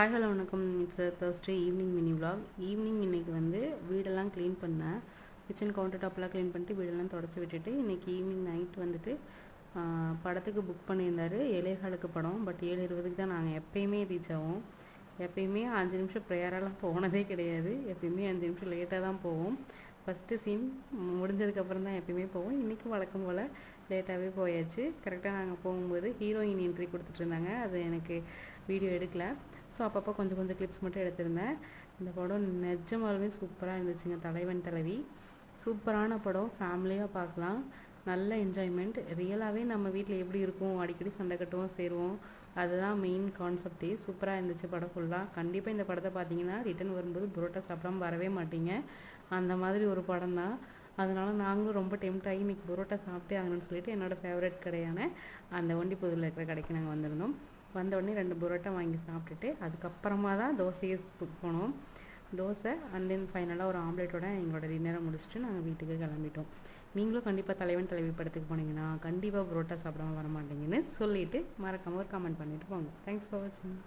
Hi hello வணக்கம். It's Thursday evening mini vlog. Evening இன்றைக்கி வந்து வீடெல்லாம் க்ளீன் பண்ணேன். கிச்சன் கவுண்டர் டாப்லாம் க்ளீன் பண்ணிட்டு வீடெல்லாம் தொடச்சி விட்டுட்டு இன்றைக்கி ஈவினிங் நைட் வந்துட்டு படத்துக்கு புக் பண்ணியிருந்தார். 7:15 படம். பட் 7:20 தான் நாங்கள் எப்போயுமே ரீச் ஆகும். எப்போயுமே 5 நிமிஷம் ப்ரேயரெல்லாம் போனதே கிடையாது. எப்போயுமே 5 நிமிஷம் லேட்டாக தான் போவோம். ஃபஸ்ட்டு சீன் முடிஞ்சதுக்கப்புறம் தான் எப்போயுமே போவோம். இன்றைக்கும் வழக்கம் போல் லேட்டாகவே போயாச்சு. கரெக்டாக நாங்கள் போகும்போது ஹீரோயின் என்ட்ரி கொடுத்துட்ருந்தாங்க. அது எனக்கு வீடியோ எடுக்கல. ஸோ அப்பப்போ கொஞ்சம் கொஞ்சம் கிளிப்ஸ் மட்டும் எடுத்திருந்தேன். இந்த படம் நிஜமாலுமே சூப்பராக இருந்துச்சுங்க. தலைவன் தலைவி சூப்பரான படம். ஃபேமிலியாக பார்க்கலாம். நல்ல என்ஜாய்மெண்ட். ரியலாகவே நம்ம வீட்டில் எப்படி இருக்கும், அடிக்கடி சண்டை கட்டுவோம் சேருவோம், அதுதான் மெயின் கான்செப்டே. சூப்பராக இருந்துச்சு படம் ஃபுல்லாக. கண்டிப்பாக இந்த படத்தை பார்த்தீங்கன்னா ரிட்டன் வரும்போது புரோட்டா சாப்பிடாம வரவே மாட்டீங்க. அந்த மாதிரி ஒரு படம் தான். அதனால் நாங்களும் ரொம்ப டெம்ட் ஆகி இன்றைக்கி புரோட்டா சாப்பிட்டே ஆகணும்னு சொல்லிட்டு என்னோடய ஃபேவரட் கடையான அந்த ஒண்டிப்புதூரில் இருக்கிற கடைக்கு நாங்கள் வந்திருந்தோம். வந்தோடனே 2 புரோட்டா வாங்கி சாப்பிட்டுட்டு அதுக்கப்புறமா தான் தோசையே போனோம். தோசை அண்ட் தென் ஃபைனலாக ஒரு ஆம்லேட்டோட எங்களோட டின்னரை முடிச்சுட்டு நாங்கள் வீட்டுக்கு கிளம்பிட்டோம். நீங்களும் கண்டிப்பாக தலைவன் தலைவி படத்துக்கு போனீங்கன்னா கண்டிப்பாக புரோட்டா சாப்பிடாம வர மாட்டீங்கன்னு சொல்லிவிட்டு மறக்காமல் ஒரு கமெண்ட் பண்ணிவிட்டு போங்க. தேங்க்ஸ் ஃபார் வாட்சிங்.